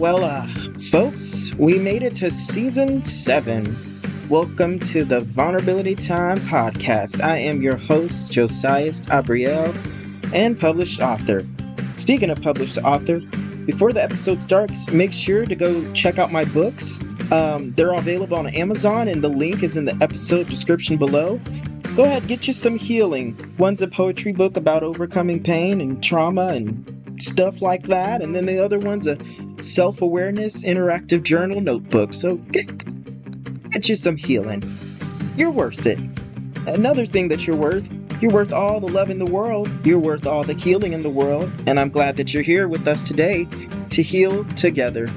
Well, folks, we made it to season 7. Welcome to the Vulnerability Time podcast. I am your host, Josias Abriel, and published author. Speaking of published author, before the episode starts, make sure to go check out my books. They're available on Amazon, and the link is in the episode description below. Go ahead, get you some healing. One's a poetry book about overcoming pain and trauma and stuff like that, and then the other one's a self-awareness interactive journal notebook. So get you some healing. You're worth it. Another thing that you're worth all the love in the world. You're worth all the healing in the world, and I'm glad that you're here with us today to heal together.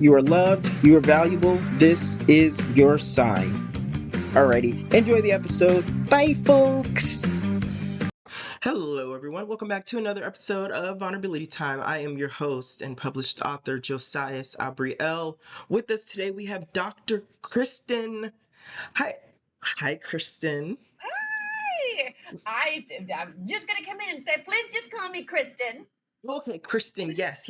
You are loved, you are valuable. This is your sign. Alrighty, enjoy the episode. Bye, folks. Hello, everyone. Welcome back to another episode of Vulnerability Time. I am your host and published author, Josias Abriel. With us today, we have Dr. Kristen. Hi, Kristen. Hi! I'm just going to come in and say, please just call me Kristen. Okay, Kristen, yes.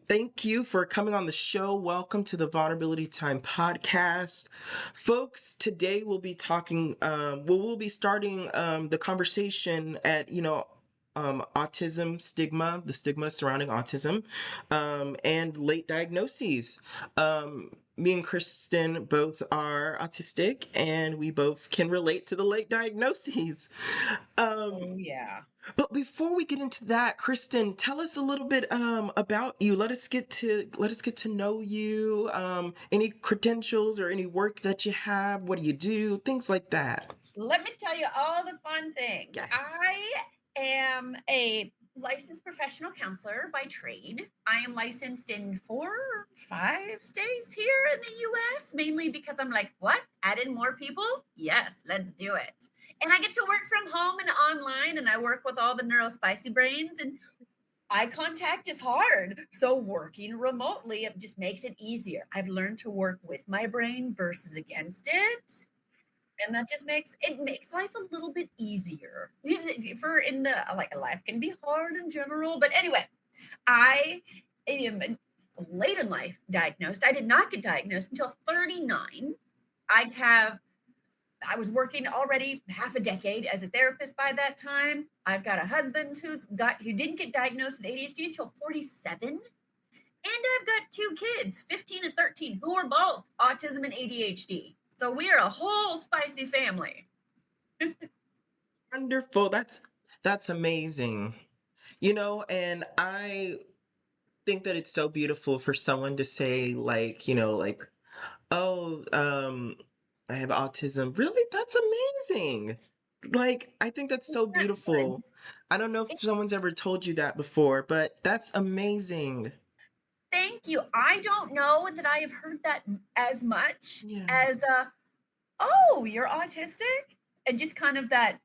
Thank you for coming on the show. Welcome to the Vulnerability Time podcast. Folks, today we'll be talking, we'll be starting the conversation at, autism stigma, the stigma surrounding autism, and late diagnoses. Me and Kristen both are autistic, and we both can relate to the late diagnoses. Oh, yeah. But before we get into that, Kristen, tell us a little bit about you. Let us get to know you. Any credentials or any work that you have? What do you do? Things like that. Let me tell you all the fun things. Yes. I am a licensed professional counselor by trade. I am licensed in 4 or 5 states here in the US, mainly because I'm like, what? Add in more people? Yes, let's do it. And I get to work from home and online, and I work with all the neurospicy brains, and eye contact is hard. So working remotely, it just makes it easier. I've learned to work with my brain versus against it. And that just makes life a little bit easier. For in the like life can be hard in general. But anyway, I am late in life diagnosed. I did not get diagnosed until 39. I was working already half a decade as a therapist by that time. I've got a husband who didn't get diagnosed with ADHD until 47. And I've got 2 kids, 15 and 13, who are both autism and ADHD. So we are a whole spicy family. Wonderful. That's amazing. And I think that it's so beautiful for someone to say oh, I have autism. Really? That's amazing. I think that's so Isn't that beautiful. fun? I don't know if It- someone's ever told you that before, but that's amazing. Thank you. I don't know that I have heard that as much Yeah. as oh, you're autistic, and just kind of that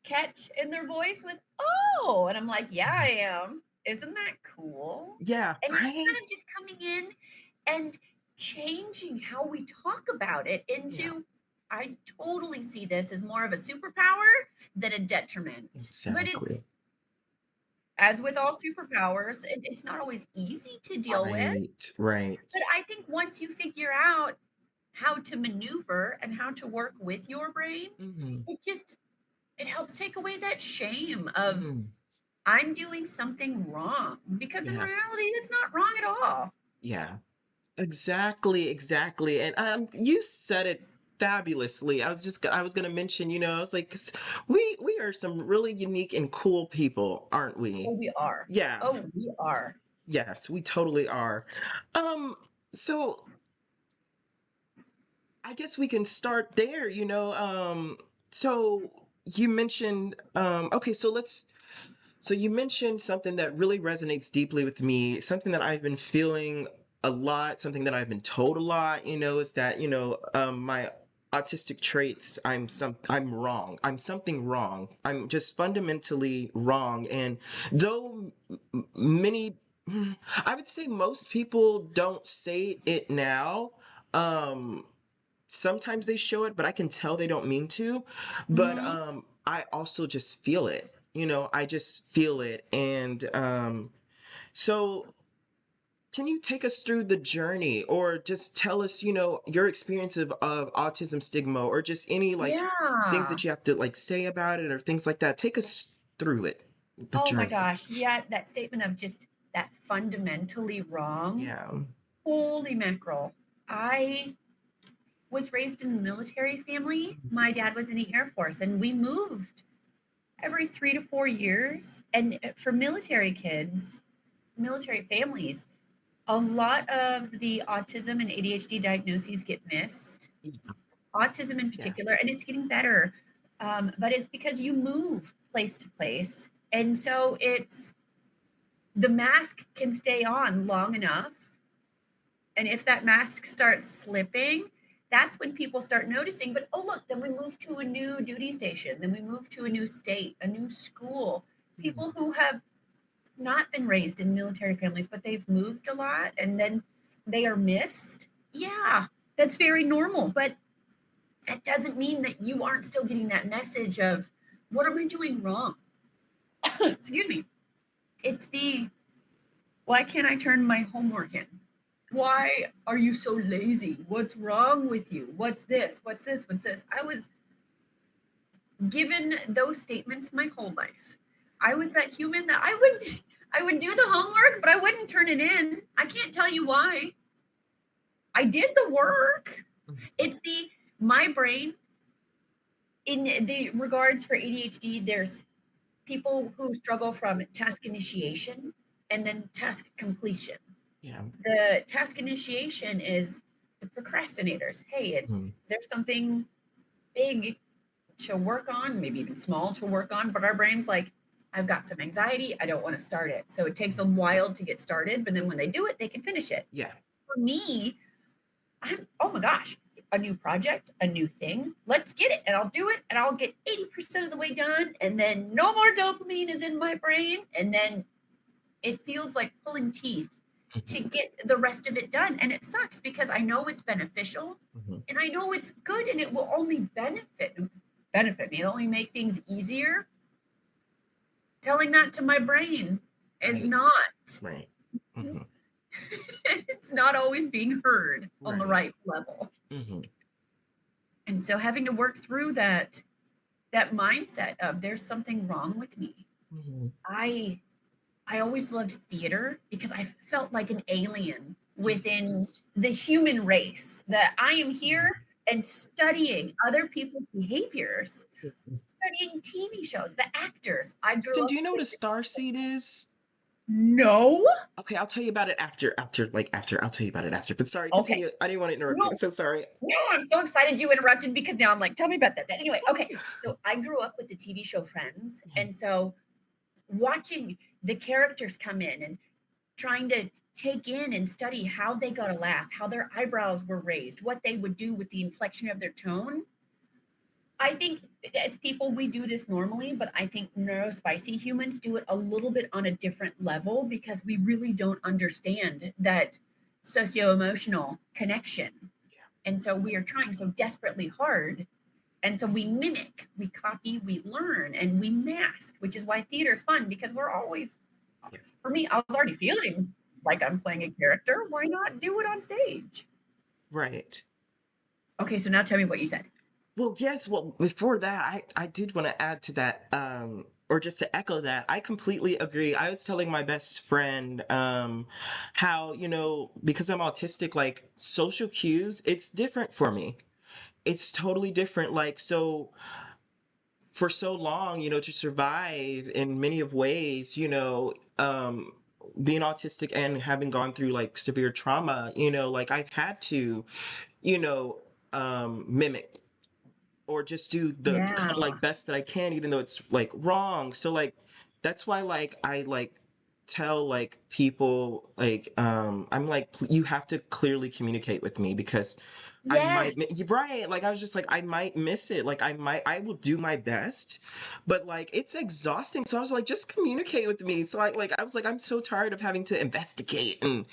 catch in their voice with oh, and I'm like, yeah, I am. Isn't that cool? Yeah, And it's right? kind of just coming in and changing how we talk about it into Yeah. I totally see this as more of a superpower than a detriment. But Exactly. it's as with all superpowers, it's not always easy to deal with. Right. But I think once you figure out how to maneuver and how to work with your brain, Hmm. it helps take away that shame of Hmm. I'm doing something wrong, because in Yeah. reality, it's not wrong at all. Yeah. Exactly. And you said it fabulously. I was gonna mention, I was like, 'cause we are some really unique and cool people, aren't Oh, we? we are. Yeah. Oh, we are. Yes, we totally are. Um, so I guess we can start there. So you mentioned, okay, so you mentioned something that really resonates deeply with me, something that I've been feeling a lot, something that I've been told a lot, is that, my autistic traits, I'm wrong. I'm something wrong. I'm just fundamentally wrong. And though many, I would say most people don't say it now, um, sometimes they show it, but I can tell they don't mean to. But Mm-hmm. I also just feel it. I just feel it. And so can you take us through the journey, or just tell us, your experience of autism stigma, or just any like things Yeah. that you have to like say about it or things like that. Take us through it, the Oh my journey. gosh. Yeah, that statement of just that fundamentally wrong. Yeah. Holy mackerel. I was raised in a military family. My dad was in the Air Force, and we moved every 3 to 4 years. And for military kids, military families, a lot of the autism and ADHD diagnoses get missed, Yeah. autism in Yeah. particular, and it's getting better. But it's because you move place to place. And so it's the mask can stay on long enough. And if that mask starts slipping, that's when people start noticing. But oh, look, then we move to a new duty station, then we move to a new state, a new school. People who have not been raised in military families, but they've moved a lot and then they are missed. Yeah, that's very normal. But that doesn't mean that you aren't still getting that message of what am I doing wrong? Excuse me. It's the why can't I turn my homework in? Why are you so lazy? What's wrong with you? What's this? What's this? What's this? I was given those statements my whole life. I was that human that I would do the homework, but I wouldn't turn it in. I can't tell you why. I did the work. It's the my brain in the regards for ADHD, there's people who struggle from task initiation and then task completion. Yeah. The task initiation is the procrastinators. Hey, there's something big to work on, maybe even small to work on, but our brain's like, I've got some anxiety. I don't want to start it. So it takes a while to get started, but then when they do it, they can finish it. Yeah. For me, oh my gosh, a new project, a new thing. Let's get it. And I'll do it. And I'll get 80% of the way done. And then no more dopamine is in my brain. And then it feels like pulling teeth to get the rest of it done. And it sucks because I know it's beneficial and I know it's good and it will only benefit me. It'll only make things easier. Telling that to my brain is Right. not. Right. It's not always being heard on the Right. right level. Mm-hmm. And so having to work through that mindset of there's something wrong with me. Mm-hmm. I always loved theater because I felt like an alien within the human race, that I am here and studying other people's behaviors, studying TV shows, the actors. I grew Kristen, up do you know what with a star seed is? no. Okay, I'll tell you about it after. I'll tell you about it after. But sorry, Okay. continue. I didn't want to interrupt you. No, I'm so sorry. no, I'm so excited you interrupted because now I'm like, tell me about that. But anyway, okay. So I grew up with the TV show Friends. And so watching the characters come in and trying to take in and study how they got a laugh, how their eyebrows were raised, what they would do with the inflection of their tone. I think as people, we do this normally, but I think neurospicy humans do it a little bit on a different level because we really don't understand that socio-emotional connection. And so we are trying so desperately hard. And so we mimic, we copy, we learn, and we mask, which is why theater is fun because we're always, for me, I was already feeling like I'm playing a character. Why not do it on stage? Right. Okay, so now tell me what you said. Well, yes. Well, before that, I did want to add to that, or just to echo that. I completely agree. I was telling my best friend, how, because I'm autistic, like social cues, it's different for me. It's totally different. Like, so for so long, to survive in many of ways, being autistic and having gone through like severe trauma, like I've had to, you know, mimic or just do the kind of Yeah. like best that I can, even though it's like wrong. So like that's why like I like tell like people like I'm like you have to clearly communicate with me because I might Yes. you're right, like I was just like I might miss it, like I will do my best, but like it's exhausting. So I was like just communicate with me. So I was like I'm so tired of having to investigate and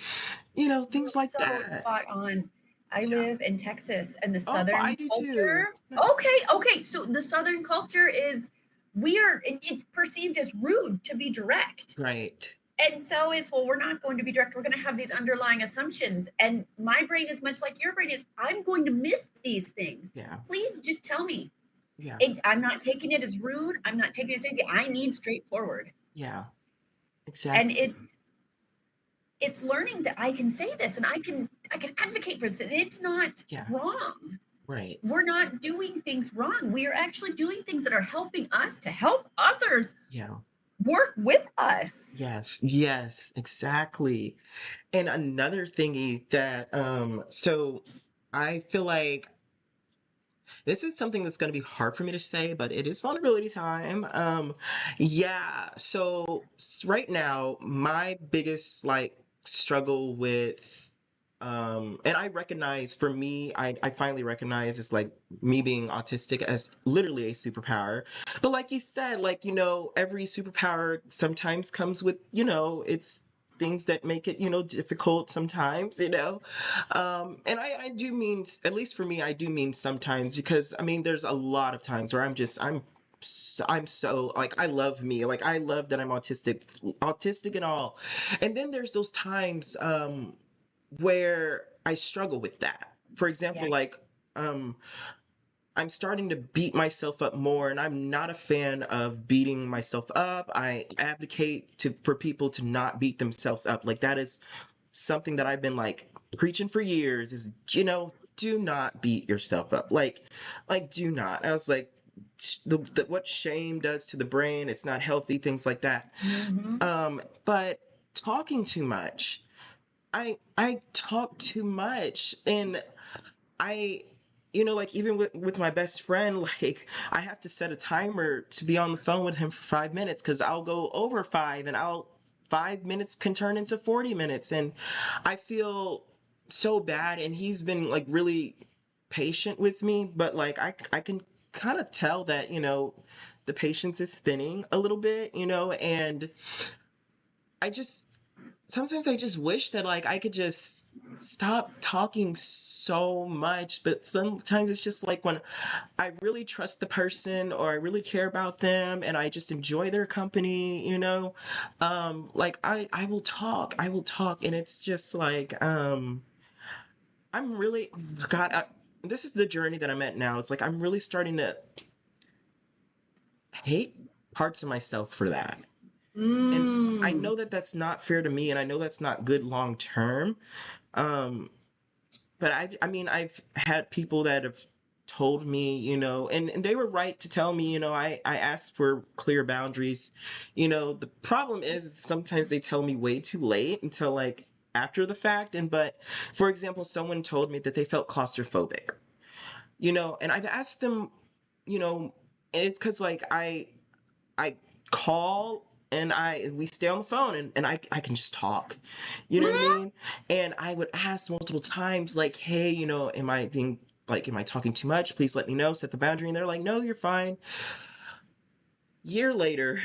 You're things like so that. spot on. I Yeah. live in Texas and the Oh, I Southern do too. culture. Yeah. Okay. So the Southern culture is it's perceived as rude to be direct. Right. And so it's, well, we're not going to be direct. We're going to have these underlying assumptions. And my brain is much like your brain is. I'm going to miss these things. Yeah. Please just tell me. Yeah. I'm not taking it as rude. I'm not taking it as anything. I need straightforward. Yeah. And Exactly. it's learning that I can say this and I can advocate for this. And it's not Yeah. wrong. Right. We're not doing things wrong. We are actually doing things that are helping us to help others Yeah. work with us. Yes. Yes. Exactly. And another thingy that so I feel like this is something that's going to be hard for me to say, but it is vulnerability time. Yeah. So right now, my biggest like struggle with, and I recognize for me, I finally recognize it's like me being autistic as literally a superpower. But like you said, like, every superpower sometimes comes with, it's things that make it, difficult sometimes, and I do mean, at least for me, I do mean sometimes, because I mean, there's a lot of times where I'm so like, I love me, like I love that I'm autistic and all. And then there's those times where I struggle with that. For Yeah. example, like, I'm starting to beat myself up more, and I'm not a fan of beating myself up. I advocate for people to not beat themselves up. Like, that is something that I've been like preaching for years, is, do not beat yourself up. Like, do not. I was like, what shame does to the brain, it's not healthy, things like that. Mm-hmm. But talking too much, I talk too much, and I, like, even with my best friend, like, I have to set a timer to be on the phone with him for 5 minutes, because I'll go over five, and 5 minutes can turn into 40 minutes. And I feel so bad. And he's been like really patient with me, but like, I can kind of tell that, the patience is thinning a little bit, and I just, sometimes I just wish that like I could just stop talking so much. But sometimes it's just like when I really trust the person, or I really care about them, and I just enjoy their company, like, I will talk, and it's just like, I'm really, God, this is the journey that I'm at now. It's like I'm really starting to hate parts of myself for that. And I Mm. know that that's not fair to me, and I know that's not good long term. Um, but I mean, I've had people that have told me, and they were right to tell me, I asked for clear boundaries. The problem is sometimes they tell me way too late, until like after the fact. But for example, someone told me that they felt claustrophobic, and I've asked them, you know, it's because like I call, and we stay on the phone, and I can just talk. You know what I Mm-hmm. mean? And I would ask multiple times, like, hey, am I talking too much? Please let me know, set the boundary. And they're like, no, you're fine. Year later,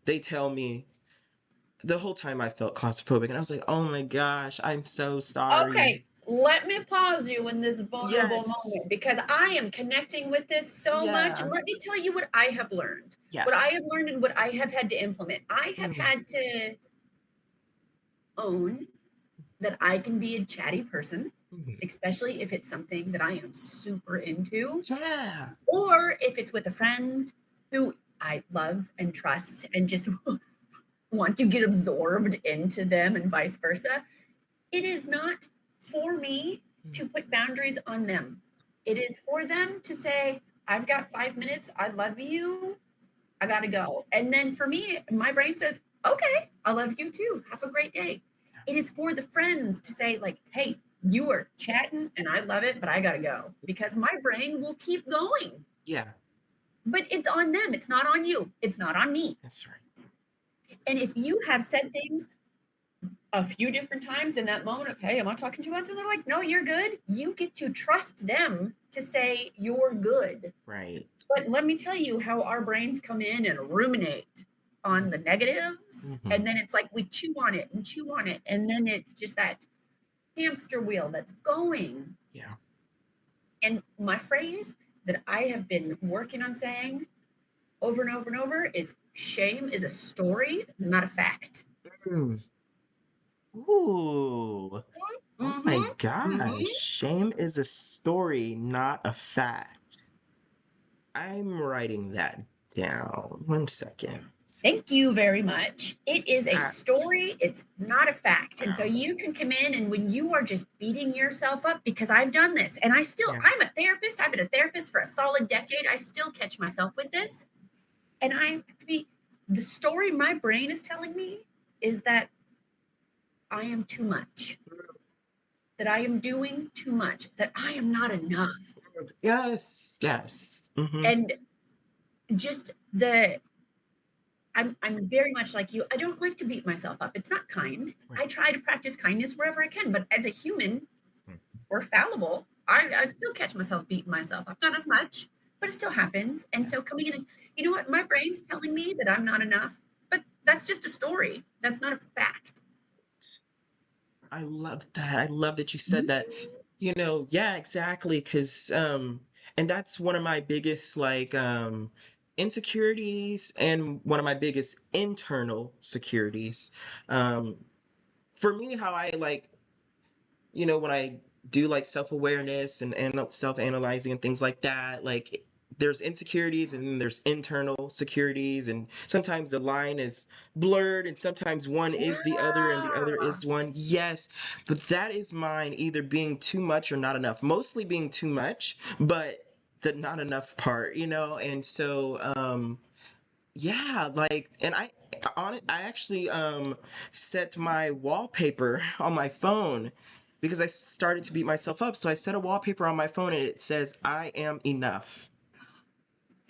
they tell me the whole time I felt claustrophobic, and I was like, oh my gosh, I'm so sorry. Okay, let me pause you in this vulnerable Yes. moment because I am connecting with this so much. And Yeah. let me tell you what I have learned. What Yes. I have learned and what I have had to implement. I have Mm. had to own that I can be a chatty person, Mm. especially if it's something that I am super into, Yeah. or if it's with a friend who I love and trust and just want to get absorbed into them and vice versa. It is not for me Mm. to put boundaries on them. It is for them to say, I've got 5 minutes. I love you. I got to go. And then for me, my brain says, okay, I love you too. Have a great day. It is for the friends to say, like, hey, you are chatting and I love it, but I got to go because my brain will keep going. Yeah. But it's on them. It's not on you. It's not on me. That's right. And if you have said things a few different times in that moment of, hey, am I talking too much? And they're like, no, you're good. You get to trust them to say you're good. Right. But let me tell you how our brains come in and ruminate on the negatives. Mm-hmm. And then it's like we chew on it and chew on it. And then it's just that hamster wheel that's going. Yeah. And my phrase that I have been working on saying over and over and over is shame is a story, not a fact. Mm. Ooh. Oh my Mm-hmm. gosh. Mm-hmm. Shame is a story, not a fact. I'm writing that down. 1 second. Thank you very much. It is a Fact. story, it's not a fact. And so Wow. you can come in, and when you are just beating yourself up, because I've done this and Yeah. I'm a therapist. I've been a therapist for a solid decade. I still catch myself with this. And I have to be, the story my brain is telling me is that I am too much, that I am doing too much, that I am not enough. Yes. Yes. Mm-hmm. And just the I'm very much like you. I don't like to beat myself up. It's not kind. Right. I try to practice kindness wherever I can, but as a human, Mm. we're fallible. I still catch myself beating myself up. Not as much, but it still happens. And Yeah. so coming in and, you know what? My brain's telling me that I'm not enough, but that's just a story. That's not a fact. I love that. I love that you said that. Mhm. Yeah, exactly. And that's one of my biggest insecurities and one of my biggest internal securities. Um, for me, how I when I do like self-awareness and self-analyzing and things like that, like there's insecurities and then there's internal securities, and sometimes the line is blurred and sometimes one is the other and the other Yeah. is one. Yes, but that is mine, either being too much or not enough. Mostly being too much, but the not enough part, and so yeah, and I actually set my wallpaper on my phone because I started to beat myself up. So I set a wallpaper on my phone and it says I am enough.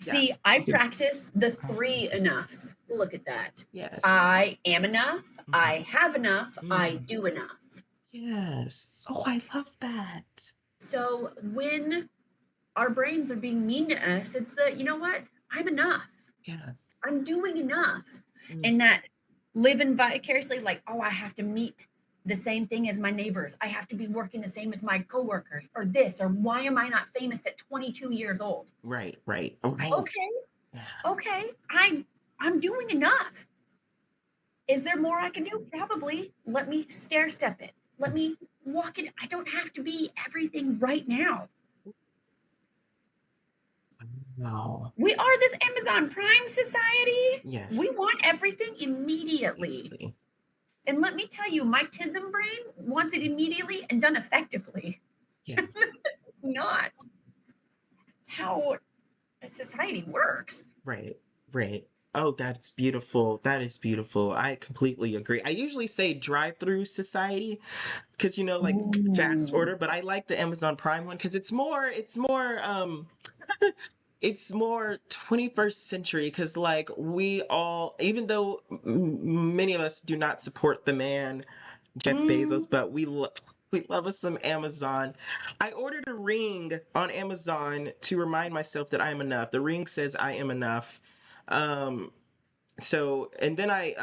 Yeah. See, I You can practice the three enoughs. Look at that. Yes. I am enough. Mhm. I have enough. I Mm. do enough. Yes. Oh, I love that. So when our brains are being mean to us, it's the, you know what? I'm enough. Yes. I'm doing enough. Mm. And that living vicariously, like, oh, I have to meet the same thing as my neighbors. I have to be working the same as my coworkers, or this, or why am I not famous at 22 years old? Right, right. Oh, right. Okay, Yeah. okay, I'm doing enough. Is there more I can do? Probably. Let me stair step it. Let me walk it. I don't have to be everything right now. Wow. We are this Amazon Prime society. We Yes. want everything immediately. Immediately. And let me tell you, my TISM brain wants it immediately and done effectively. Yeah. Not how society works. Right, right. Oh, that's beautiful. That is beautiful. I completely agree. I usually say drive-through society because like fast Ooh. order, but I like the Amazon Prime one because it's more 21st century because like we all, even though many of us do not support the man Jeff Mm. Bezos, but we love us some Amazon. I ordered a ring on Amazon to remind myself that I am enough. The ring says I am enough. Um, and then I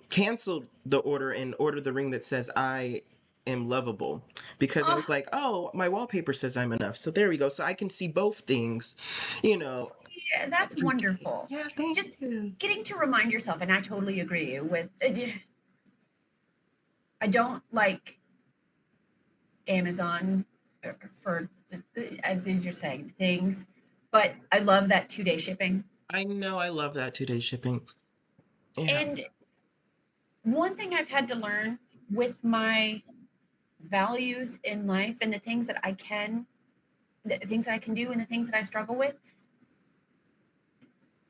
canceled the order and ordered the ring that says I am lovable because I was Oh, like, oh, my wallpaper says I'm enough. So there we go. So I can see both things, you know, yeah, that's every day. wonderful. Yeah, thank Just you. getting to remind yourself, and I totally agree with. I don't like Amazon for, as you're saying, things, but I love that 2 day shipping. I know I love that 2 day shipping. Yeah. And one thing I've had to learn with my values in life and the things that I can do and the things that I struggle with,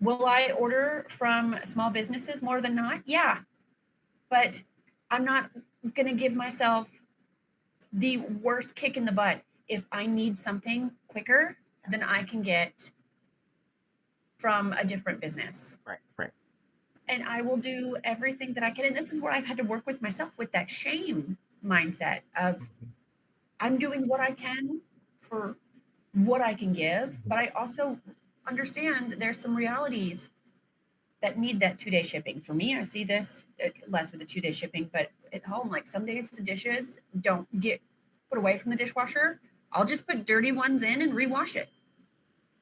will I order from small businesses more than not? Yeah. But I'm not going to give myself the worst kick in the butt if I need something quicker than I can get from a different business. Right, right. And I will do everything that I can. And this is where I've had to work with myself with that shame mindset of Mhm, I'm doing what I can for what I can give, mhm. but I also understand there's some realities that need that 2 day shipping. For me, I see this less with the 2 day shipping, but at home, like some days the dishes don't get put away from the dishwasher. I'll just put dirty ones in and rewash it.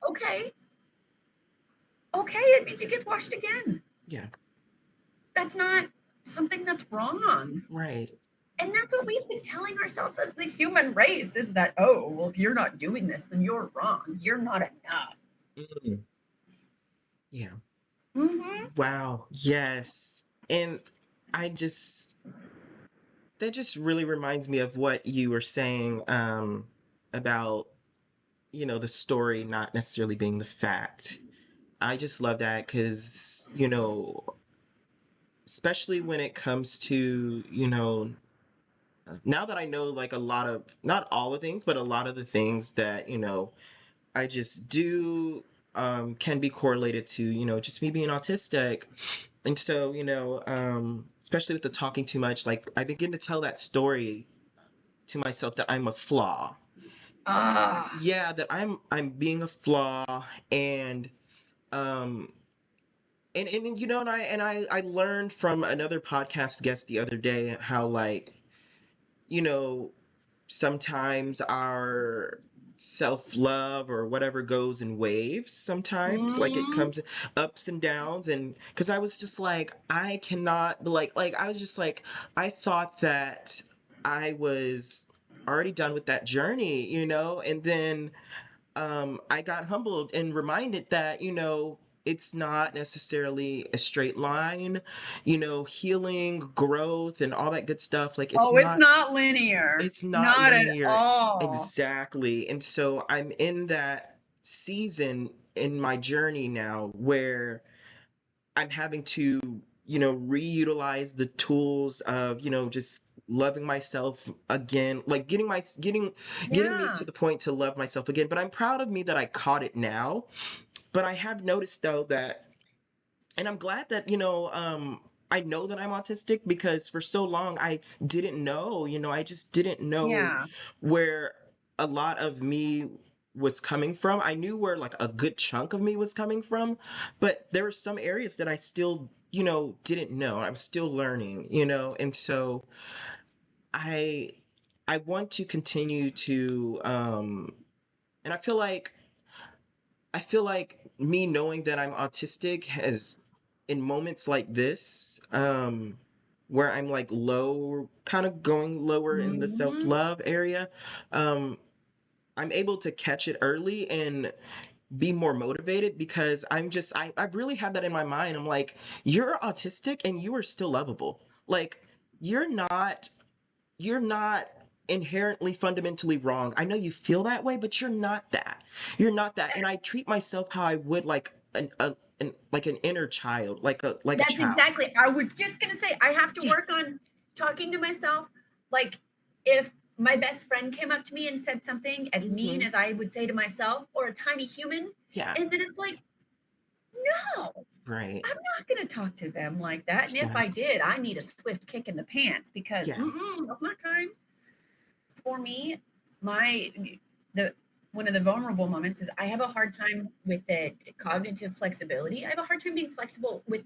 Okay. Okay. It means it gets washed again. Yeah. That's not something that's wrong. Right. And that's what we've been telling ourselves as the human race is that, oh, well, if you're not doing this, then you're wrong. You're not enough. Mm. Yeah. Mm-hmm. Wow. Yes. And I just, that just really reminds me of what you were saying about, the story not necessarily being the fact. I just love that because, especially when it comes to, now that I know like a lot of, not all the things, but a lot of the things that, I just do can be correlated to, just me being autistic. And so, especially with the talking too much, like I begin to tell that story to myself that I'm a flaw. Ah, Yeah, that I'm being a flaw, and um and I learned from another podcast guest the other day how, like, you know sometimes our self-love or whatever goes in waves. Sometimes, like, it mm, comes ups and downs, and because I was just like, I cannot, like I was just like, I thought that I was already done with that journey, and then I got humbled and reminded that, it's not necessarily a straight line, healing, growth, and all that good stuff. Like, oh, it's not linear. it's not Not at linear. all. Exactly. And so I'm in that season in my journey now where I'm having to, reutilize the tools of, just loving myself again, like getting me Yeah. to the point to love myself again. But I'm proud of me that I caught it now. But I have noticed though that, and I'm glad that, I know that I'm autistic, because for so long I didn't know, I just didn't know Yeah. where a lot of me was coming from. I knew where like a good chunk of me was coming from, but there were some areas that I still, didn't know. I'm still learning, and so I I want to continue to and I feel like me knowing that I'm autistic has, in moments like this, where I'm like low, kind of going lower in the self Mm-hmm. love area, um, I'm able to catch it early and be more motivated, because I really have that in my mind. I'm like, you're autistic and you are still lovable. Like, you're not you're not inherently fundamentally wrong. I know you feel that way, but you're not that. You're not that. And I treat myself how I would like like an inner child, like a That's child. exactly. I was just gonna say I have to Yeah. work on talking to myself. Like if my best friend came up to me and said something as mean Hmm. as I would say to myself, or a tiny human, Yeah. and then it's like, no, Right. I'm not gonna talk to them like that. And if I Exactly. did, I need a swift kick in the pants because Yeah. that's not kind. For me, my the one of the vulnerable moments is I have a hard time with the cognitive flexibility. I have a hard time being flexible with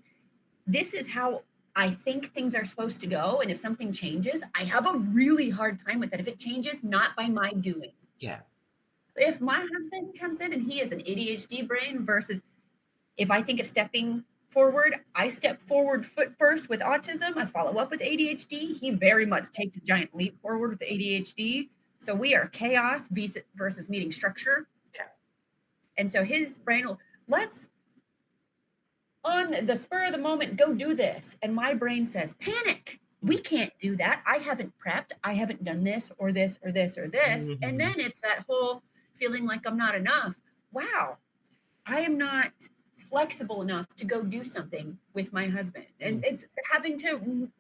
this is how I think things are supposed to go. And if something changes, I have a really hard time with that. If it changes, not by my doing. Yeah. If my husband comes in and he has an ADHD brain versus if I think of stepping forward, I step forward foot first with autism. I follow up with ADHD. He very much takes a giant leap forward with ADHD. So we are chaos versus meeting structure. Yeah. And so his brain will, let's on the spur of the moment, go do this. And my brain says, panic. We can't do that. I haven't prepped. I haven't done this or this or this or this. And Mm-hmm. then it's that whole feeling like I'm not enough. Wow, I am not flexible enough to go do something with my husband. And it's having to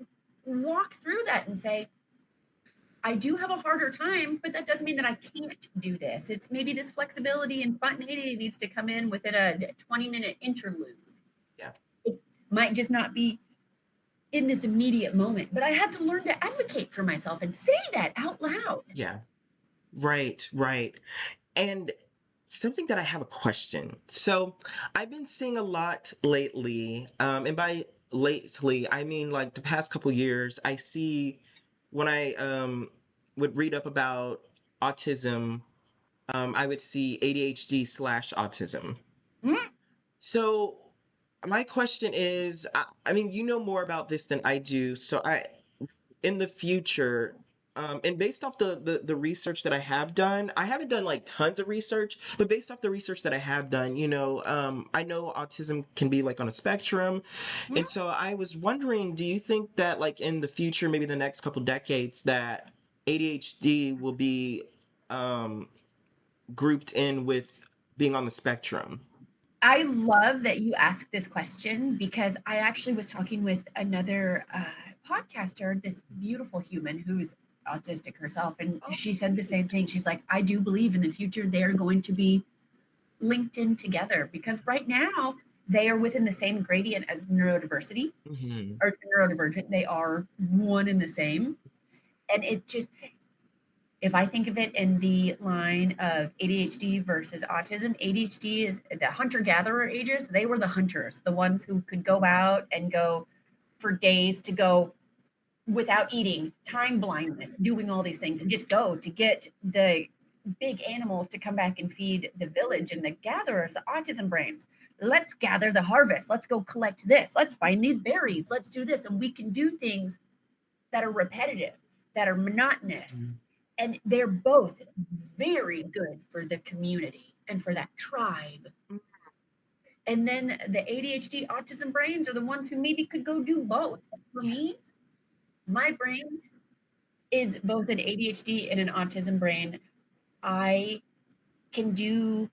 walk through that and say, I do have a harder time, but that doesn't mean that I can't do this. It's maybe this flexibility and spontaneity needs to come in within a 20-minute interlude. Yeah. It might just not be in this immediate moment, but I had to learn to advocate for myself and say that out loud. Yeah. Right. Right. And something that I have a question. So I've been seeing a lot lately, and by lately I mean like the past couple years. I see when I would read up about autism, I would see ADHD/autism. Mm, So my question is, I mean, you know more about this than I do, so in the future, and based off the research that I have done, I haven't done like tons of research, but based off the research that I have done, I know autism can be like on a spectrum, Hmm? and so I was wondering, do you think that like in the future, maybe the next couple decades, that ADHD will be um, grouped in with being on the spectrum? I love that you asked this question because I actually was talking with another podcaster, this beautiful human who's autistic herself, and Oh, she said the same thing. She's like, I do believe in the future they're going to be linked in together because right now they are within the same gradient as neurodiversity hmm or neurodivergent. They are one and the same. And it just, if I think of it in the line of ADHD versus autism, ADHD is the hunter gatherer ages. They were the hunters, the ones who could go out and go for days to go without eating, time blindness, doing all these things, and just go to get the big animals to come back and feed the village. And the gatherers, the autism brains, let's gather the harvest. Let's go collect this. Let's find these berries. Let's do this. And we can do things that are repetitive, that are monotonous. And they're both very good for the community and for that tribe. And then the ADHD autism brains are the ones who maybe could go do both. For Yeah. me, my brain is both an ADHD and an autism brain. I can do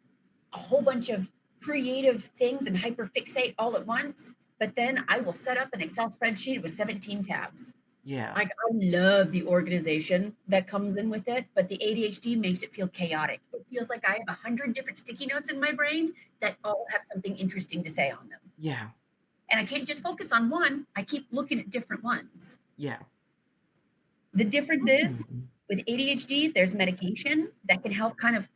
a whole bunch of creative things and hyperfixate all at once, but then I will set up an Excel spreadsheet with 17 tabs. Yeah. Like, I love the organization that comes in with it, but the ADHD makes it feel chaotic. It feels like I have 100 different sticky notes in my brain that all have something interesting to say on them. Yeah. And I can't just focus on one, I keep looking at different ones. Yeah. The difference is Mm. with ADHD, there's medication that can help kind of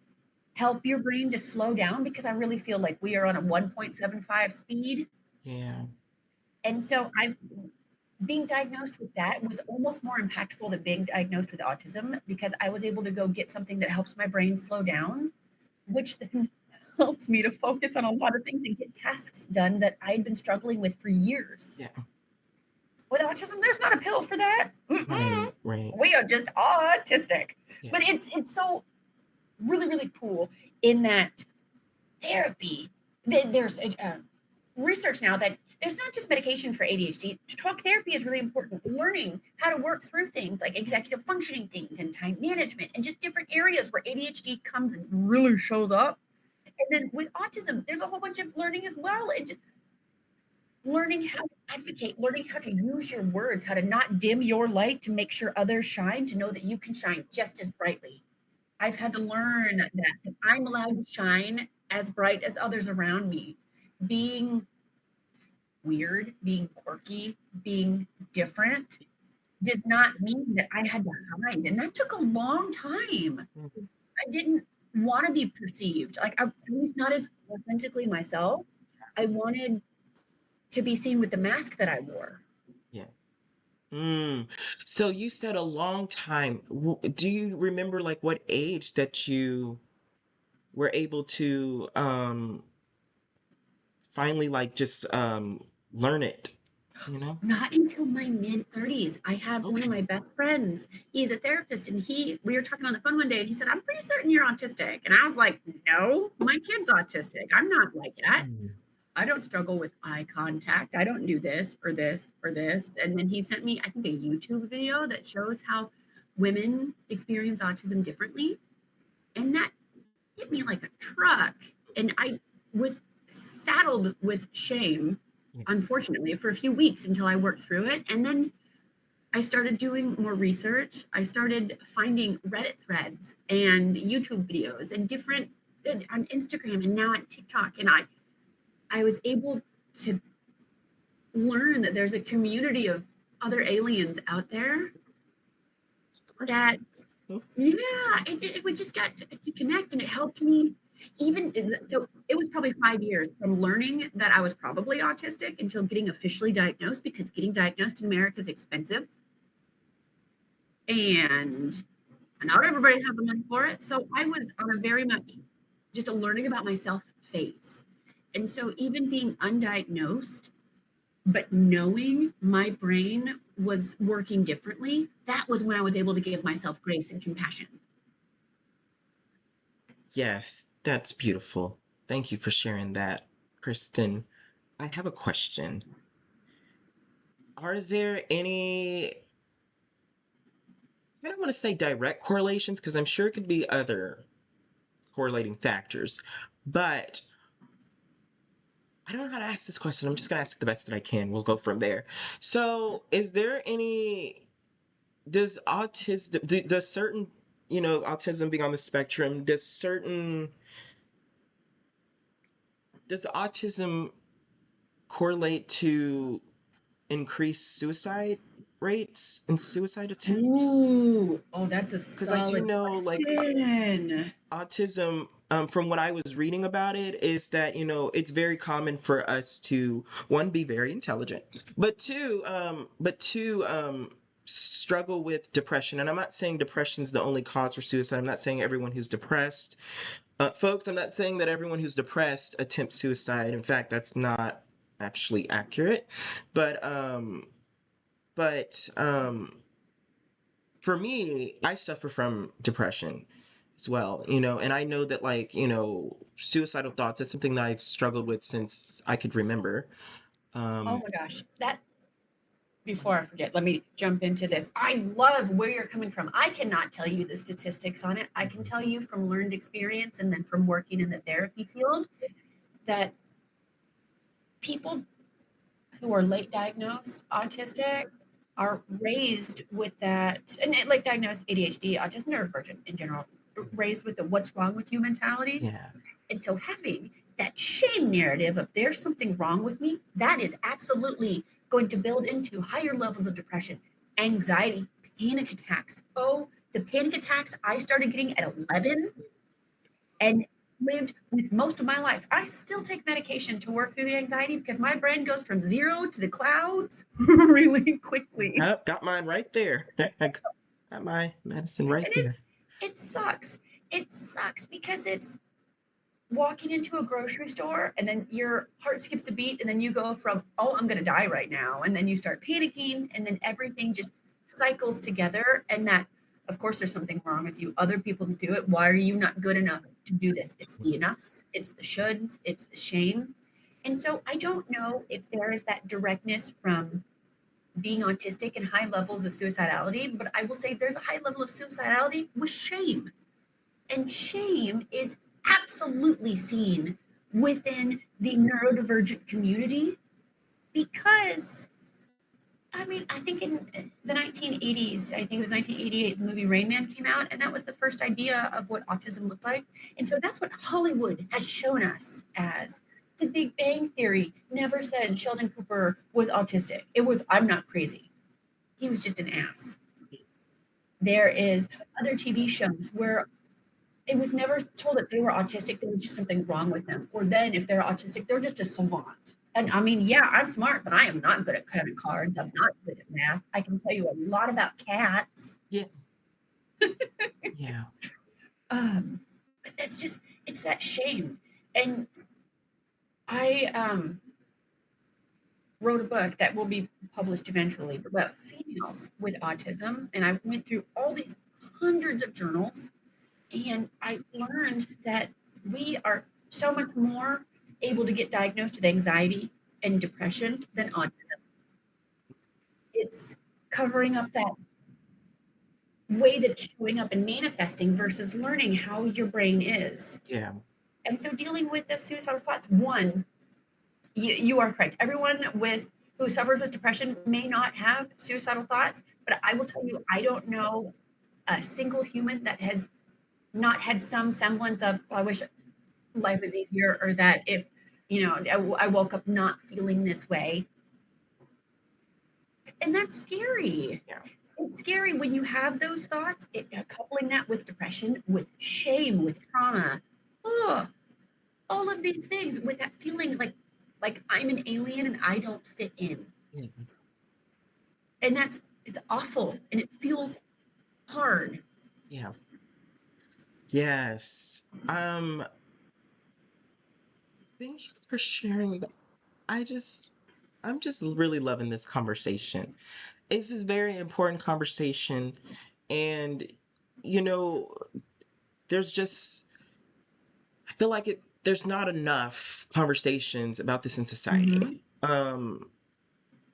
help your brain to slow down because I really feel like we are on a 1.75 speed. Yeah. And so I've being diagnosed with that was almost more impactful than being diagnosed with autism because I was able to go get something that helps my brain slow down, which then helps me to focus on a lot of things and get tasks done that I had been struggling with for years. Yeah. With autism, there's not a pill for that. Right. Mm-mm. Right. We are just autistic. Yeah. But it's so really, really cool in that therapy. There's research now that there's not just medication for ADHD. Talk therapy is really important. Learning how to work through things like executive functioning things and time management and just different areas where ADHD comes and really shows up. And then with autism, there's a whole bunch of learning as well. And just learning how to advocate, learning how to use your words, how to not dim your light to make sure others shine, to know that you can shine just as brightly. I've had to learn that I'm allowed to shine as bright as others around me. Being weird, being quirky, being different does not mean that I had to hide. And that took a long time. Mhm. I didn't want to be perceived, at least not as authentically myself. I wanted to be seen with the mask that I wore. Yeah. Mm. So you said a long time. Do you remember like what age that you were able to finally like just learn it, you know? Not until my mid 30s. I have one of Okay. my best friends. He's a therapist, and we were talking on the phone one day, and he said, I'm pretty certain you're autistic. And I was like, no, my kid's autistic. I'm not like that. Mm. I don't struggle with eye contact. I don't do this or this or this. And then he sent me, I think, a YouTube video that shows how women experience autism differently. And that hit me like a truck. And I was saddled with shame, Yeah. unfortunately, for a few weeks until I worked through it. And then I started doing more research. I started finding Reddit threads and YouTube videos and different on Instagram and now on TikTok. And I was able to learn that there's a community of other aliens out there Of course. that, yeah, we just got to connect, and it helped me. Even so, it was probably 5 years from learning that I was probably autistic until getting officially diagnosed, because getting diagnosed in America is expensive and not everybody has the money for it. So I was on a very much just a learning about myself phase. And so even being undiagnosed, but knowing my brain was working differently, that was when I was able to give myself grace and compassion. Yes, that's beautiful. Thank you for sharing that, Kristen. I have a question. Are there any, I don't want to say direct correlations because I'm sure it could be other correlating factors, but I don't know how to ask this question. I'm just going to ask the best that I can. We'll go from there. So, is there any, does autism, does certain, autism being on the spectrum, does autism correlate to increased suicide rates and suicide attempts? Ooh, oh, that's a Because I do solid know, like, question. autism, from what I was reading about it, is that it's very common for us to, one, be very intelligent, but two, struggle with depression. And I'm not saying depression's the only cause for suicide. I'm not saying everyone who's depressed, folks. I'm not saying that everyone who's depressed attempts suicide. In fact, that's not actually accurate. But um, but for me, I suffer from depression as well, and I know that, like, suicidal thoughts is something that I've struggled with since I could remember. Oh Um, my gosh, that before I forget, let me jump into yeah. this. I love where you're coming from. I cannot tell you the statistics on it. I can tell you from learned experience and then from working in the therapy field that people who are late diagnosed autistic are raised with that, and late diagnosed ADHD, autism, neurodivergent in general, raised with the what's wrong with you mentality. Yeah. And so having that shame narrative of there's something wrong with me, that is absolutely going to build into higher levels of depression, anxiety, panic attacks. Oh, the panic attacks I started getting at 11 and lived with most of my life. I still take medication to work through the anxiety because my brain goes from zero to the clouds really quickly. Yep, got mine right there. Got my medicine right And there. it sucks. It sucks because it's walking into a grocery store and then your heart skips a beat and then you go from, oh, I'm going to die right now, and then you start panicking and then everything just cycles together. And that, of course, there's something wrong with you. Other people do it. Why are you not good enough to do this? It's the enoughs, it's the shoulds, it's the shame. And so I don't know if there is that directness from being autistic and high levels of suicidality, but I will say there's a high level of suicidality with shame. And shame is absolutely seen within the neurodivergent community because, I mean, I think in the 1980s, I think it was 1988, the movie Rain Man came out, and that was the first idea of what autism looked like. And so that's what Hollywood has shown us as. The Big Bang Theory never said Sheldon Cooper was autistic. It was, I'm not crazy. He was just an ass. There is other TV shows where it was never told that they were autistic. There was just something wrong with them. Or then if they're autistic, they're just a savant. And I mean, yeah, I'm smart, but I am not good at cutting cards. I'm not good at math. I can tell you a lot about cats. Yeah. Yeah. But it's just, it's that shame. And I wrote a book that will be published eventually about females with autism. And I went through all these hundreds of journals. And I learned that we are so much more able to get diagnosed with anxiety and depression than autism. It's covering up that way that it's showing up and manifesting versus learning how your brain is. Yeah. And so dealing with the suicidal thoughts, one, you are correct. Everyone with who suffers with depression may not have suicidal thoughts, but I will tell you, I don't know a single human that has not had some semblance of, oh, I wish life was easier, or that if I woke up not feeling this way. And that's scary. Yeah. It's scary when you have those thoughts, coupling that with depression, with shame, with trauma. Oh, all of these things with that feeling like I'm an alien and I don't fit in. Yeah. And it's awful and it feels hard. Yeah. Yes. Thank you for sharing that. I just, I'm just really loving this conversation. This is a very important conversation. And, you know, there's just, I feel like there's not enough conversations about this in Mm-hmm. society.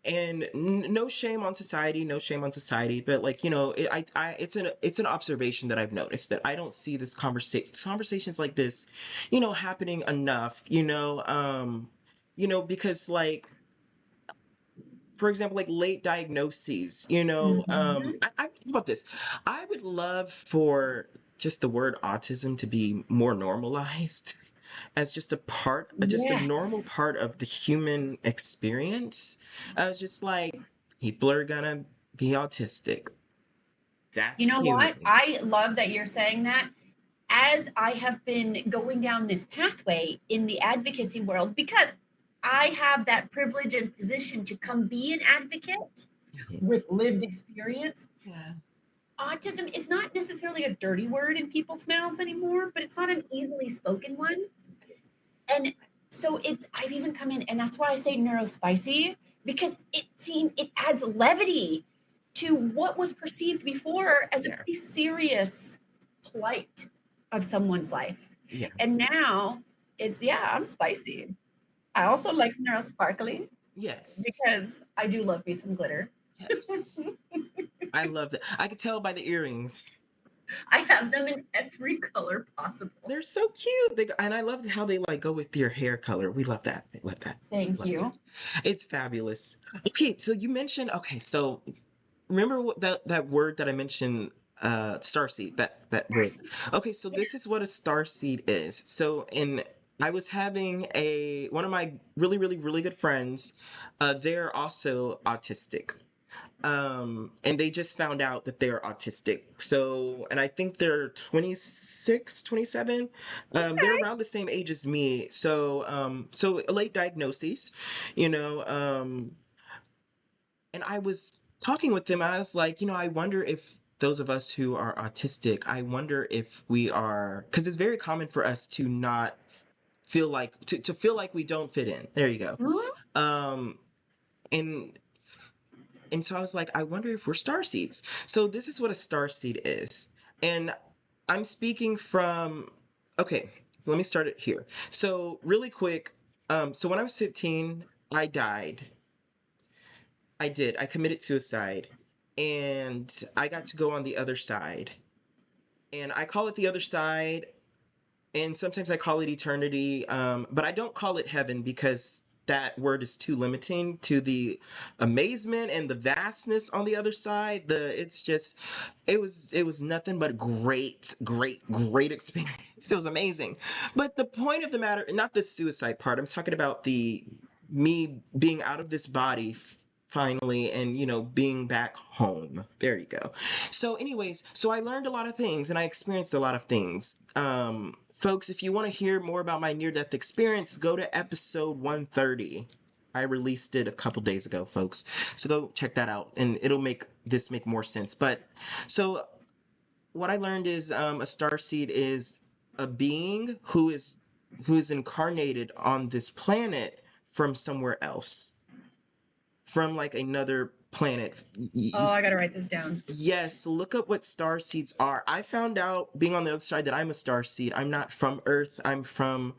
And no shame on society, no shame on society, but like, it's an observation that I've noticed that I don't see this conversations like this, happening enough, because like, for example, like late diagnoses, Mm-hmm. how about this? I would love for just the word autism to be more normalized as just a normal part Yes. of the human experience. I was just like, people are gonna be autistic. You That's know what? human. I love that you're saying that. As I have been going down this pathway in the advocacy world, because I have that privilege and position to come be an advocate Mhm. with lived experience, Yeah. autism is not necessarily a dirty word in people's mouths anymore, but it's not an easily spoken one. And so I've even come in, and that's why I say neurospicy, because it adds levity to what was perceived before as a Yeah. pretty serious plight of someone's life. Yeah. And now yeah, I'm spicy. I also like neurosparkly Yes. because I do love me some glitter. Yes. I love that. I could tell by the earrings. I have them in every color possible. They're so cute. And I love how they like go with your hair color. We love that. I love that. Thank Love that. you. It's fabulous. Okay, so you mentioned, okay, so remember what that word that I mentioned, starseed, that word. Starseed. Okay, so Yeah. this is what a starseed is. So in I was having a one of my really, really, really good friends, they're also autistic. And they just found out that they're autistic. So, and I think they're 26, 27. They're Okay. around the same age as me. So a late diagnosis, you know, and I was talking with them. I was like, I wonder if those of us who are autistic, I wonder if we are, because it's very common for us to not feel like, to feel like we don't fit in. There you go. Mhm. Um, and and so I was like, I wonder if we're star seeds. So this is what a star seed is. And I'm speaking from, okay, so let me start it here. So really quick, so when I was 15, I died. I did. I committed suicide. And I got to go on the other side. And I call it the other side, and sometimes I call it eternity, but I don't call it heaven because that word is too limiting to the amazement and the vastness on the other side. It was nothing but great, great, great experience. It was amazing. But the point of the matter, not the suicide part. I'm talking about the me being out of this body finally, and being back home. There you go. So anyways, so I learned a lot of things and I experienced a lot of things. Folks, if you want to hear more about my near death experience, go to episode 130. I released it a couple days ago, folks. So go check that out and it'll make more sense. But so what I learned is, a starseed is a being who is incarnated on this planet from somewhere else, from like another planet. Oh, I got to write this down. Yes, look up what star seeds are. I found out being on the other side that I'm a star seed. I'm not from Earth. I'm from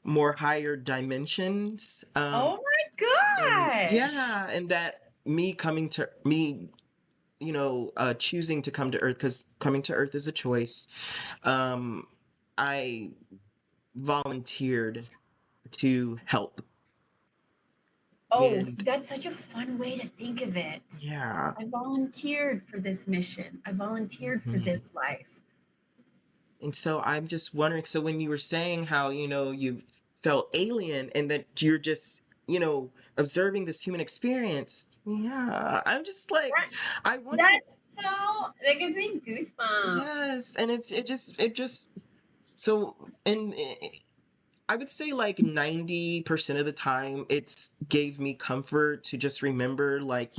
more higher dimensions. Oh And my gosh. yeah, and that me, choosing to come to Earth, because coming to Earth is a choice. Um, I volunteered to help, Oh, and that's such a fun way to think of it. yeah. I volunteered for this mission. I volunteered for Mhm. this life. And so I'm just wondering, so when you were saying how, you felt alien and that you're just, observing this human experience, yeah, I'm just like, That, I wonder, that's so, that gives me goosebumps. yes, and it just, so, and I would say like 90% of the time, it's gave me comfort to just remember, like,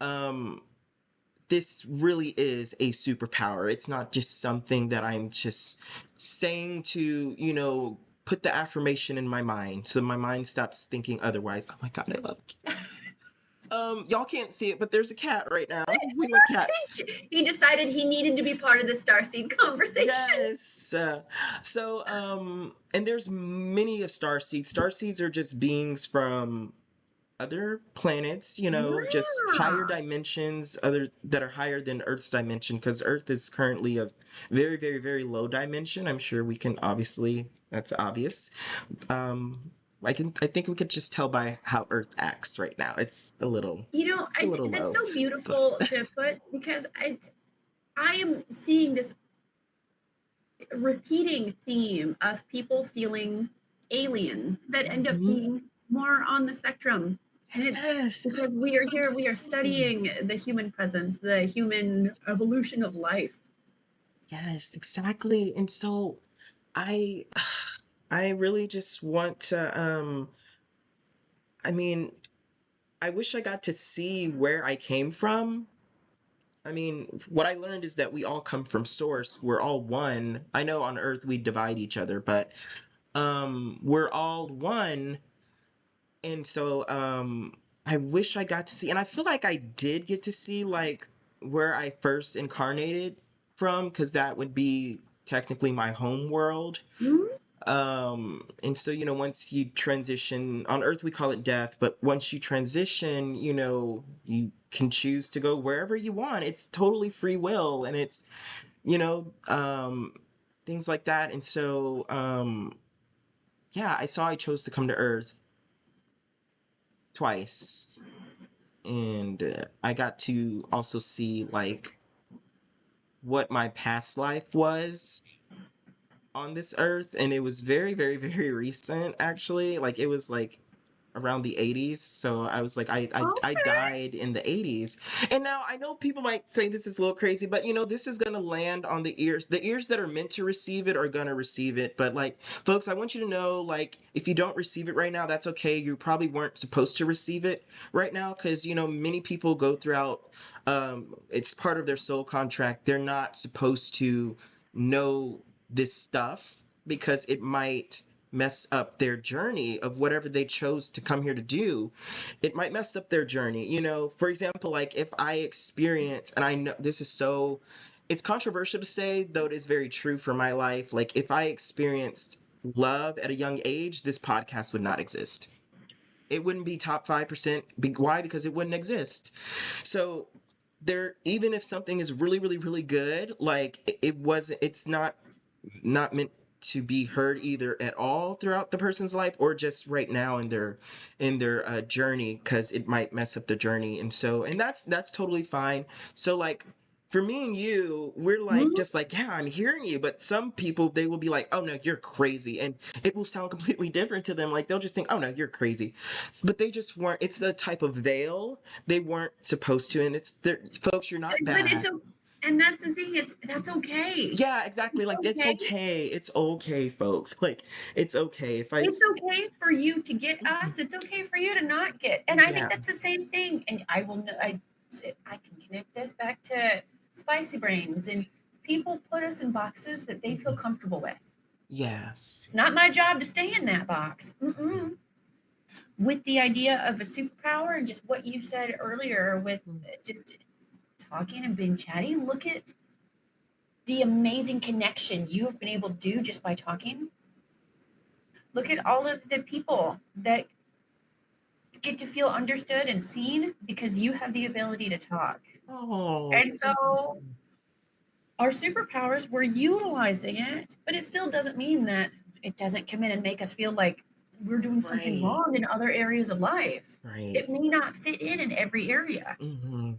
um, this really is a superpower. It's not just something that I'm just saying to, put the affirmation in my mind so my mind stops thinking otherwise. Oh my God, I love cats. Y'all can't see it, but there's a cat right now. We love cats. He decided he needed to be part of the starseed conversation. Yes. And there's many of starseeds. Starseeds are just beings from other planets, just higher Yeah. dimensions, other that are higher than Earth's dimension, because Earth is currently a very, very, very low dimension. I'm sure we can obviously, that's obvious. Um, I think we could just tell by how Earth acts right now. It's a little That's low, so but beautiful to put because I am seeing this repeating theme of people feeling alien that end up Mhm. being more on the spectrum. And it's Yes, because we that's are what I'm here, we are saying. studying the human presence, the human evolution of life. Yes, exactly. And so I I really just want to I mean, I wish I got to see where I came from. I mean, what I learned is that we all come from source. We're all one. I know on Earth we divide each other, but we're all one. And so I wish I got to see, and I feel like I did get to see like where I first incarnated from, because that would be technically my home world. Hmm? And so, once you transition on Earth, we call it death, but once you transition, you can choose to go wherever you want. It's totally free will, and it's, you know, um, things like that. And so, yeah, I chose to come to Earth twice, and I got to also see like what my past life was on this earth, and it was very, very, very recent, actually. Like, it was like around the 80s. So I was like, I Okay. died in the 80s. And now I know people might say this is a little crazy, but this is going to land on the ears. The ears that are meant to receive it are going to receive it. But like, folks, I want you to know, like, if you don't receive it right now, that's okay. You probably weren't supposed to receive it right now, because many people go throughout, it's part of their soul contract. They're not supposed to know this stuff because it might mess up their journey of whatever they chose to come here to do. It might mess up their journey. For example, like if I experience, and I know this is so, it's controversial to say, though it is very true for my life. Like if I experienced love at a young age, this podcast would not exist. It wouldn't be top 5%. Why? Because it wouldn't exist. So even if something is really, really, really good, like it's not meant to be heard either at all throughout the person's life, or just right now in their journey, because it might mess up the journey. And that's totally fine. So like for me and you, we're like, Mhm. just like, yeah, I'm hearing you, but some people, they will be like, oh no, you're crazy, and it will sound completely different to them. Like they'll just think, oh no, you're crazy, but they just weren't. It's the type of veil they weren't supposed to. And it's there, folks, you're not But bad. and that's the thing, that's okay. Yeah, exactly. It's Like it's okay. okay. It's okay, folks. Like it's okay if It's okay for you to get us. It's okay for you to not get. And I think yeah. that's the same thing. And I can connect this back to spicy brains and people put us in boxes that they feel Mhm. comfortable with. Yes. It's not my job to stay in that box. Mm-mm. With the idea of a superpower and just what you said earlier with Mhm. just talking and being chatty, look at the amazing connection you have been able to do just by talking. Look at all of the people that get to feel understood and seen because you have the ability to talk. Oh, And so our superpowers, we're utilizing it, but it still doesn't mean that it doesn't come in and make us feel like we're doing something right, wrong in other areas of life. right. It may not fit in every area, Hmm.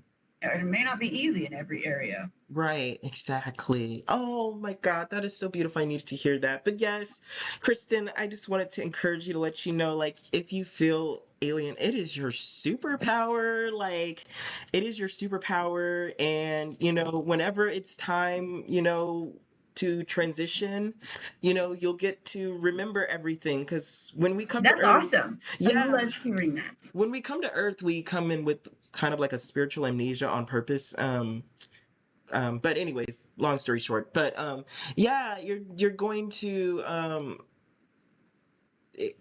or it may not be easy in every area. Right, exactly. Oh my God, that is so beautiful. I needed to hear that. But yes, Kristen, I just wanted to encourage you, to let you know, like, if you feel alien, it is your superpower. Like, it is your superpower. And, whenever it's time, to transition, you'll get to remember everything. Because when we come to That's Earth, awesome. I yeah, love hearing that. when we come to Earth, we come in with kind of like a spiritual amnesia on purpose. But anyways, long story short, but yeah, you're going to it,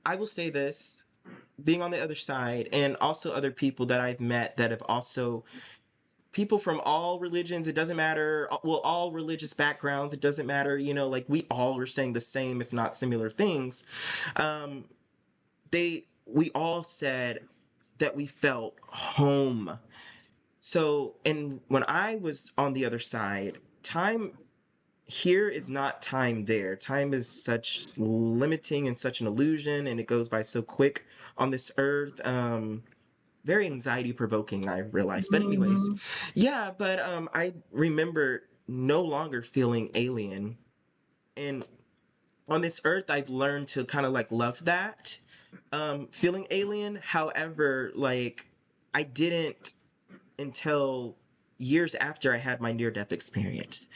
I will say this, being on the other side, and also other people that I've met that have also, people from all religions, it doesn't matter, well, all religious backgrounds, it doesn't matter, like we all were saying the same, if not similar things. Um, we all said that we felt home. So, and when I was on the other side, time here is not time there. Time is such limiting and such an illusion, and it goes by so quick on this earth. Very anxiety provoking, I realized. But anyways, Mhm. yeah. But I remember no longer feeling alien, and on this earth, I've learned to kind of like love that feeling alien. However, like I didn't until years after I had my near death experience.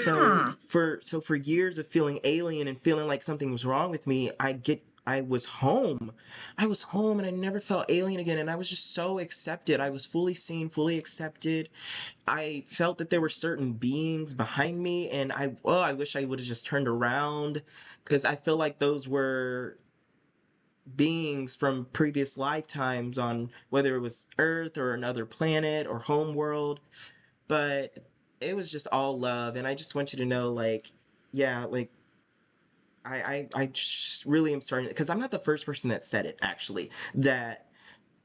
So Yeah. for years of feeling alien and feeling like something was wrong with me, I was home. I was home and I never felt alien again, and I was just so accepted. I was fully seen, fully accepted. I felt that there were certain beings behind me, and I wish I would have just turned around, because I feel like those were beings from previous lifetimes on whether it was Earth or another planet or home world. But it was just all love, and I just want you to know, like, yeah, like I just really am starting, because I'm not the first person that said it, actually, that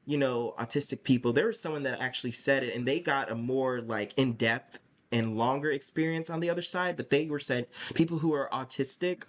autistic people, there was someone that actually said it, and they got a more like in-depth and longer experience on the other side, but they were said people who are autistic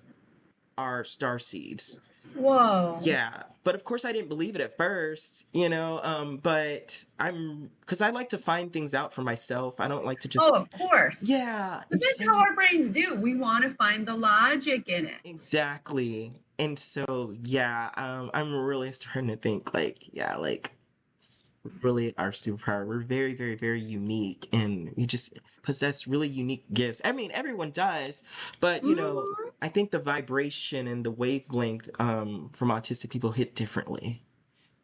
are star seeds. Whoa. Yeah, but of course I didn't believe it at first, but because I like to find things out for myself. I don't like to Oh, just, of course. yeah, But that's how our brains do. We want to find the logic in it. exactly. And so, yeah, I'm really starting to think like, yeah, like it's really our superpower. We're very, very, very unique, and we just possess really unique gifts. I mean, everyone does, but Mhm. I think the vibration and the wavelength from autistic people hit differently.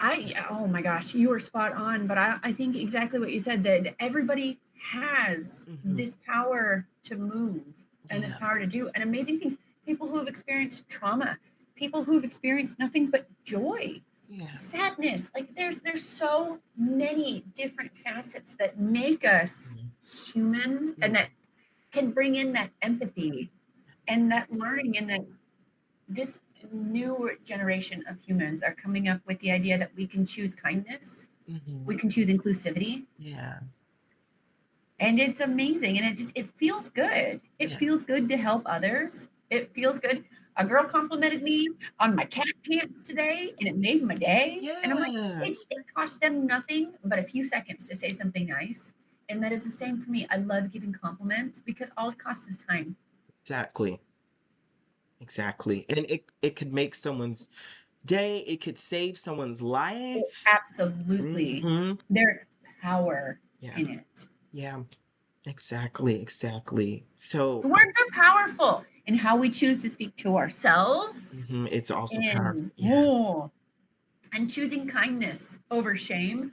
Oh my gosh, you were spot on. But I think exactly what you said, that everybody has Hmm. this power to move and this Yeah. power to do and amazing things. People who have experienced trauma, people who have experienced nothing but joy, Yeah. sadness. Like there's so many different facets that make us Mhm. human Yeah. and that can bring in that empathy and that learning and that this new generation of humans are coming up with the idea that we can choose kindness, Hmm. we can choose inclusivity, Yeah. and it's amazing. And it feels good. It Yes. feels good to help others. It feels good. A girl complimented me on my cat pants today, and it made my day. And I'm like, Yes. it cost them nothing but a few seconds to say something nice. And that is the same for me. I love giving compliments because all it costs is time. Exactly. Exactly. And it could make someone's day, it could save someone's It, life. absolutely. Hmm. There's power Yeah. in it. Yeah. Exactly. Exactly. So, Words are powerful in how we choose to speak to ourselves it's also powerful. and Yeah. and choosing kindness over shame,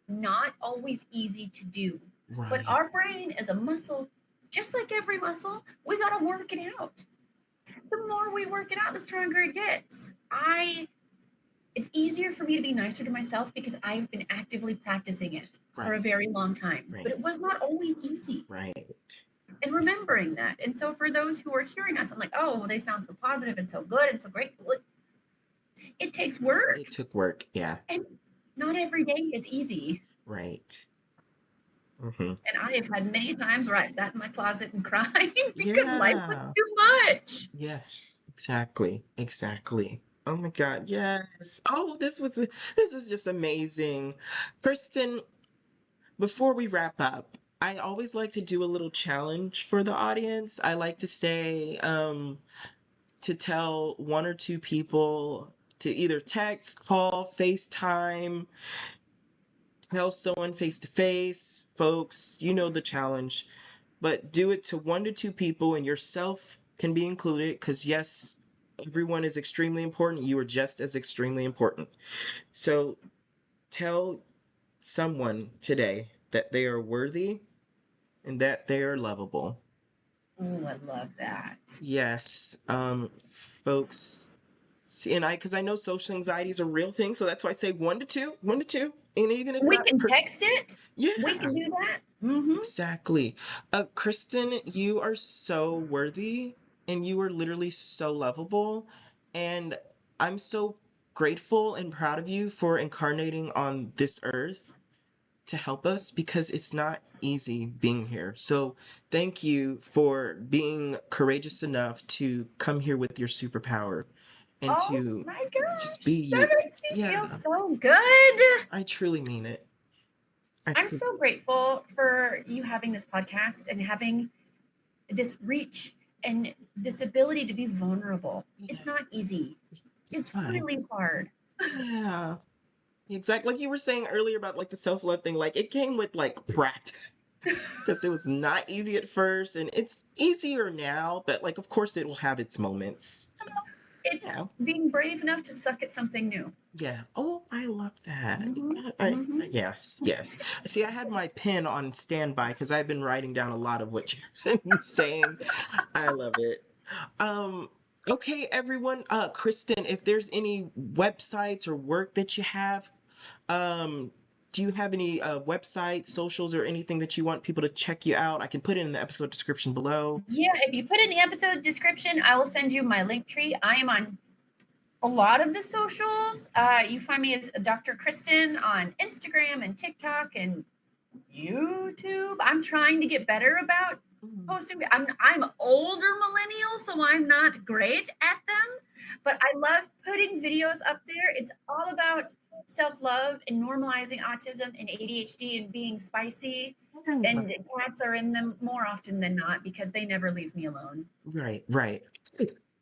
not always easy to do. But Right. our brain is a muscle, just like every muscle. We got to work it out. The more we work it out, the stronger it gets. It's easier for me to be nicer to myself because I've been actively practicing it for a Right. very long time. But Right. it was not always easy. Right. And remembering that. And so for those who are hearing us, I'm like, oh, well, they sound so positive and so good and so great. Well, it takes work. It took work. Yeah. And not every day is easy. Right. Hmm. And I have had many times where I sat in my closet and cried because life was Yeah. too much. Yes, exactly, exactly. Oh my God, yes. Oh, this was just amazing. Kristen, before we wrap up, I always like to do a little challenge for the audience. I like to say, to tell one or two people to either text, call, FaceTime, tell someone face to face. Folks, you know the challenge, but do it to one to two people, and yourself can be included, because yes, everyone is extremely important. You are just as extremely important. So tell someone today that they are worthy and that they are lovable. Oh, I love that. Yes, folks, See, and because I know social anxiety is a real thing, so that's why I say 1 to 2, 1 to 2, and even if We that can person, text it. We yeah, can do that. Mm-hmm. exactly. Kristen, you are so worthy, and you are literally so lovable, and I'm so grateful and proud of you for incarnating on this earth to help us because it's not easy being here. So thank you for being courageous enough to come here with your superpower and Oh to my just be gosh, that you. makes me feel Yeah, so good. I truly mean it. I I'm truly, so grateful for you having this podcast and having this reach and this ability to be vulnerable. yeah, It's not easy. it's It's fine. really hard. Yeah. Exactly. Like you were saying earlier about like the self-love thing, like it came with like practice because it was not easy at first and it's easier now, but like of course it will have its moments. It's Yeah. being brave enough to suck at something new. Yeah. Oh, I love that. Mm-hmm. I Mm-hmm. yes, yes. See, I had my pen on standby because I've been writing down a lot of what you've been saying. I love it. Um, okay, everyone. Kristen, if there's any websites or work that you have, um, do you have any websites, socials, or anything that you want people to check you out? I can put it in the episode description below. Yeah, if you put in the episode description, I will send you my link tree. I am on a lot of the socials. You find me as Dr. Kristen on Instagram and TikTok and YouTube. I'm trying to get better about Mm, posting. I'm older millennial, so I'm not great at them, but I love putting videos up there. It's all about self-love and normalizing autism and ADHD and being spicy. yeah. And cats are in them more often than not because they never leave me alone. Right, right.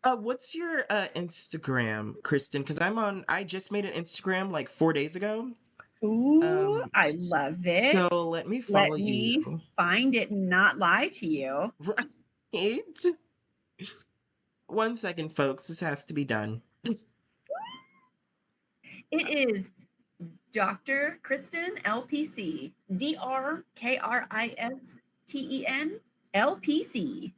What's your Instagram, Kristen? Because I just made an Instagram like 4 days ago. Ooh, Um, I s- love so it. let me follow Let you. me find it and not lie to you. Right. 1 second, folks. This has to be done. It is Dr. Kristen LPC. DrKristen LPC.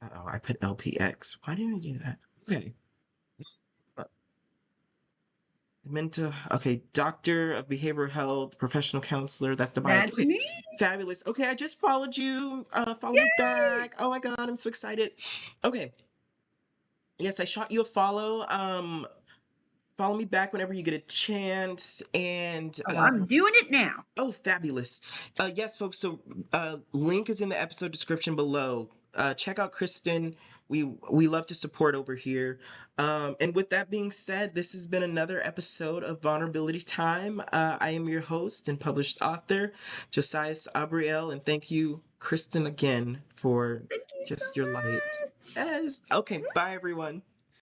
Uh-oh, I put LPX. Why did I do that? Okay. Uh, Mental, okay, doctor of behavioral health, professional counselor. That's the bio. That's Okay, me. fabulous. Okay, I just followed you. Follow me Yay! back. Oh my God, I'm so excited. Okay, yes, I shot you a follow. Follow me back whenever you get a chance. And Oh, I'm doing it now. oh, fabulous. Yes, folks. So, link is in the episode description below. Check out Kristen. We love to support over here. And with that being said, this has been another episode of Vulnerability Time. I am your host and published author, Josiah Abriel, and thank you, Kristen, again for Thank you so just your light. much. Yes. Okay. Bye, everyone.